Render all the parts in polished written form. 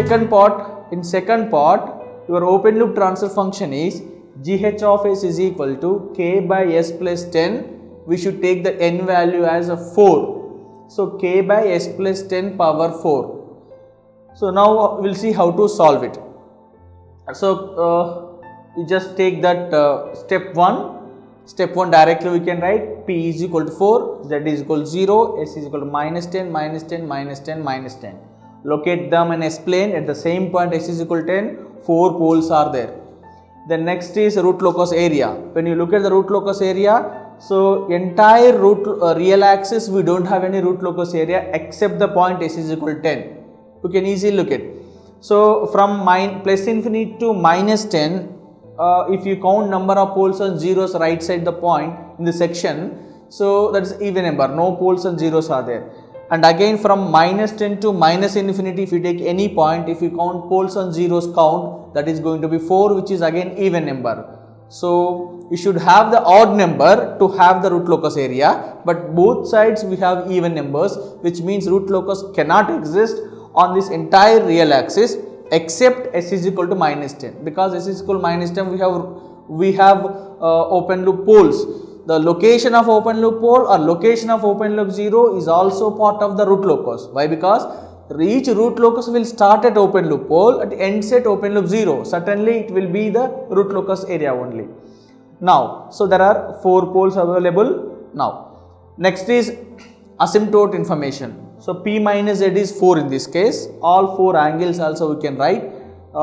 second part, your open loop transfer function is gh of s is equal to k by s plus 10. We should take the n value as a 4. So k by s plus 10 power 4. So now we will see how to solve it. So you just take that step 1. Step 1 directly we can write p is equal to 4, z is equal to 0, s is equal to minus 10, minus 10, minus 10, minus 10. Locate them in S plane at the same point s is equal to 10, 4 poles are there. Then next is root locus area. When you look at the root locus area, so entire real axis we don't have any root locus area except the point s is equal to 10. You can easily look at. So from plus infinity to minus 10, if you count number of poles and zeros right side the point in the section, so that is even number, no poles and zeros are there. And again from minus 10 to minus infinity, if you take any point, if you count poles and zeros count, that is going to be 4, which is again even number. So you should have the odd number to have the root locus area, but both sides we have even numbers, which means root locus cannot exist on this entire real axis except s is equal to minus 10, because s is equal to minus 10 we have open loop poles. The location of open loop pole or location of open loop 0 is also part of the root locus. Why? Because each root locus will start at open loop pole and ends at open loop 0. Certainly it will be the root locus area only. Now, so there are 4 poles available. Now, next is asymptote information. So p minus z is 4 in this case. All 4 angles also we can write.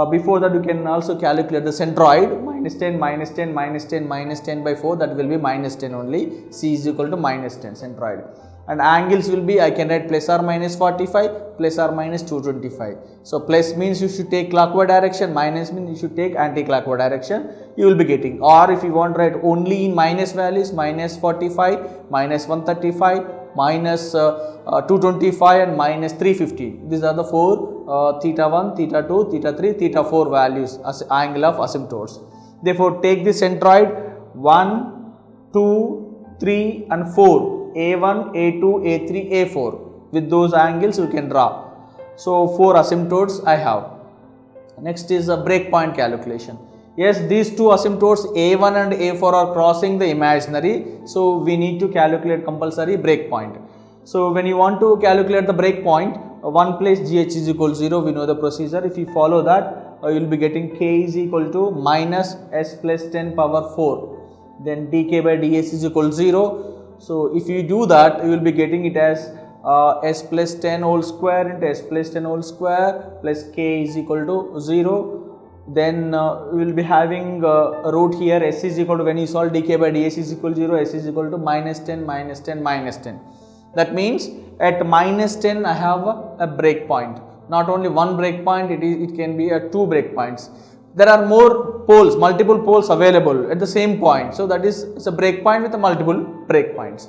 Before that you can also calculate the centroid, minus 10, minus 10, minus 10, minus 10 by 4, that will be minus 10 only. C is equal to minus 10 centroid. And angles will be, I can write plus or minus 45, plus or minus 225. So plus means you should take clockwise direction, minus means you should take anti-clockwise direction, you will be getting. Or if you want to write only in minus values, minus 45, minus 135, minus 225 and minus 350. These are the 4 theta 1, theta 2, theta 3, theta 4 values as angle of asymptotes. Therefore, take the centroid 1, 2, 3 and 4. A1, A2, A3, A4. With those angles you can draw. So 4 asymptotes I have. Next is a breakpoint calculation. Yes, these 2 asymptotes A1 and A4 are crossing the imaginary. So we need to calculate compulsory breakpoint. So when you want to calculate the breakpoint, 1 place gh is equal to 0. We know the procedure. If you follow that, you will be getting k is equal to minus s plus 10 power 4. Then dk by ds is equal to 0. So if you do that, you will be getting it as s plus 10 whole square into s plus 10 whole square plus k is equal to 0. Then we will be having a root here, s is equal to, when you solve dk by ds is equal to 0, s is equal to minus 10, minus 10, minus 10. That means at minus 10 I have a breakpoint. Not only one breakpoint, it can be 2 breakpoints. There are more poles, multiple poles available at the same point. So that is, it's a breakpoint with a multiple breakpoints.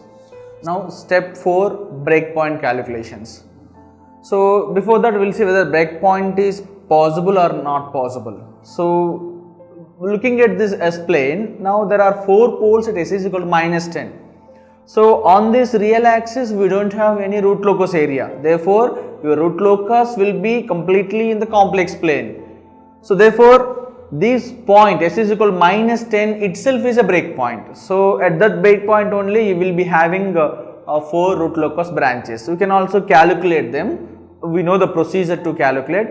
Now step 4, breakpoint calculations. So before that we will see whether breakpoint is possible or not possible. So looking at this S plane, now there are 4 poles at S is equal to minus 10. So on this real axis we don't have any root locus area. Therefore your root locus will be completely in the complex plane. So therefore this point s is equal to minus 10 itself is a breakpoint. So at that breakpoint only you will be having 4 root locus branches. We can also calculate them. We know the procedure to calculate.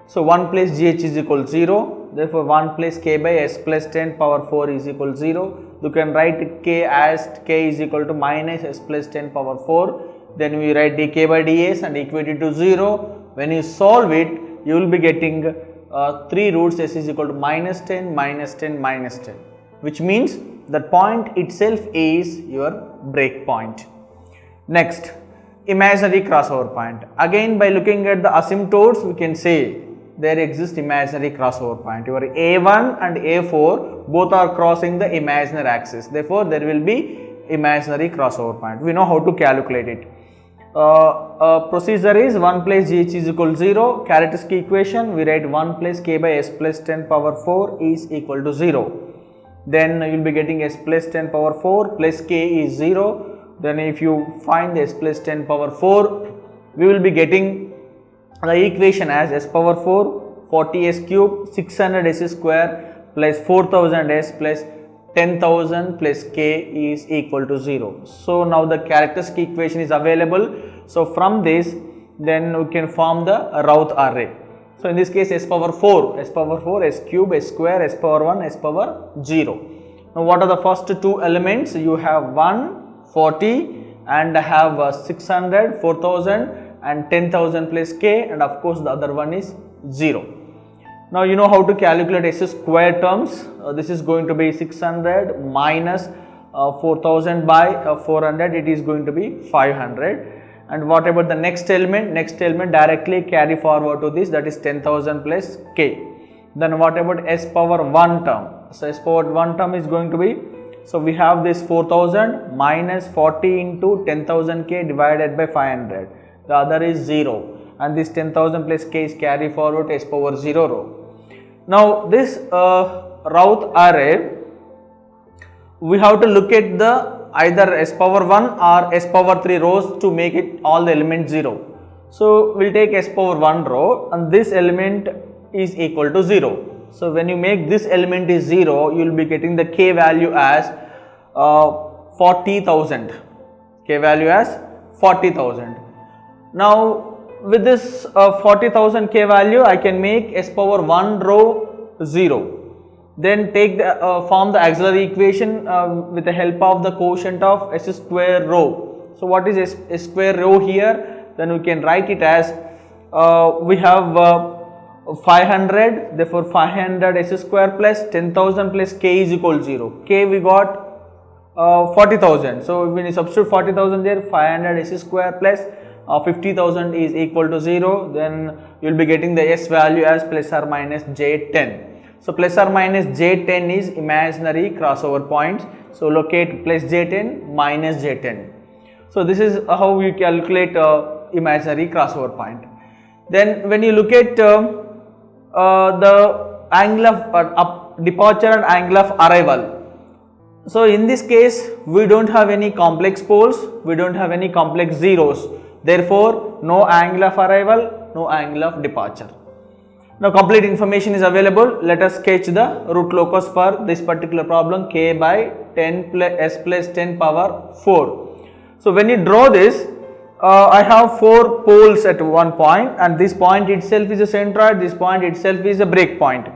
So 1 place gh is equal to 0. Therefore 1 place k by s plus 10 power 4 is equal to 0. You can write k as k is equal to minus s plus 10 power 4. Then we write dk by ds and equate it to 0. When you solve it, you will be getting 3 roots s is equal to minus 10, minus 10, minus 10, which means that point itself is your break point. Next, imaginary crossover point. Again, by looking at the asymptotes, we can say there exists imaginary crossover point. Your A1 and A4 both are crossing the imaginary axis. Therefore, there will be imaginary crossover point. We know how to calculate it. Procedure is 1 plus gh is equal to 0. Characteristic equation, we write 1 plus k by s plus 10 power 4 is equal to 0. Then you will be getting s plus 10 power 4 plus k is 0. Then if you find s plus 10 power 4, we will be getting the equation as s power 4, 40s cube, 600s square plus 4000s plus 10,000 plus k is equal to 0. So now the characteristic equation is available. So from this, then we can form the Routh array. So in this case, s power 4, s cube, s square, s power 1, s power 0. Now what are the first two elements? You have 1, 40 and have 600, 4000 and 10,000 plus k, and of course the other one is 0. Now you know how to calculate s square terms. This is going to be 600 minus 4000 by 400, it is going to be 500. And what about the next element? Next element directly carry forward to this, that is 10,000 plus k. Then what about s power 1 term? So s power 1 term is going to be, so we have this 4000 minus 40 into 10,000 k divided by 500. The other is 0, and this 10,000 plus k is carry forward to s power 0 row. Now this Routh array, we have to look at the either s power 1 or s power 3 rows to make it all the elements 0. So we will take s power 1 row and this element is equal to 0. So when you make this element is 0, you will be getting the k value as 40,000. K value as 40,000. Now with this 40,000 k value, I can make s power 1 row 0. Then take the form the auxiliary equation with the help of the quotient of s square row. So what is s square row here? Then we can write it as we have 500, therefore 500 s square plus 10,000 plus k is equal to 0. K we got 40,000. So when you substitute 40,000 there, 500 s square plus 50,000 is equal to 0. Then you will be getting the s value as plus or minus j10. So plus or minus j10 is imaginary crossover points. So locate plus j10 minus j10. So this is how we calculate imaginary crossover point. Then when you look at the angle of departure and angle of arrival. So in this case, we don't have any complex poles, we don't have any complex zeros. Therefore, no angle of arrival, no angle of departure. Now complete information is available. Let us sketch the root locus for this particular problem, k by 10 plus s plus 10 power 4. So when you draw this, I have 4 poles at one point, and this point itself is a centroid, this point itself is a break point,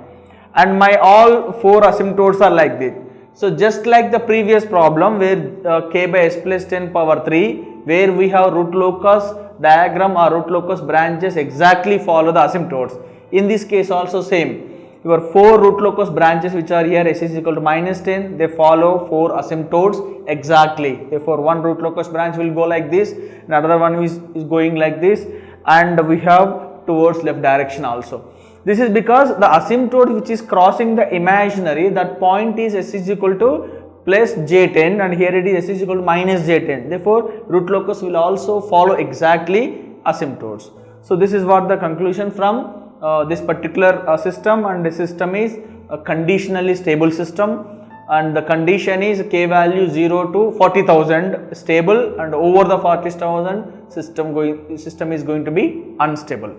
and my all 4 asymptotes are like this. So just like the previous problem where k by s plus 10 power 3, where we have root locus diagram or root locus branches exactly follow the asymptotes. In this case also same, your 4 root locus branches which are here, s is equal to minus 10, they follow 4 asymptotes exactly. Therefore one root locus branch will go like this, another one is going like this, and we have towards left direction also. This is because the asymptote which is crossing the imaginary, that point is s is equal to plus j10, and here it is s is equal to minus j10. Therefore root locus will also follow exactly asymptotes. So this is what the conclusion from this particular system, and the system is a conditionally stable system, and the condition is k value 0 to 40,000 stable, and over the 40,000 system is going to be unstable.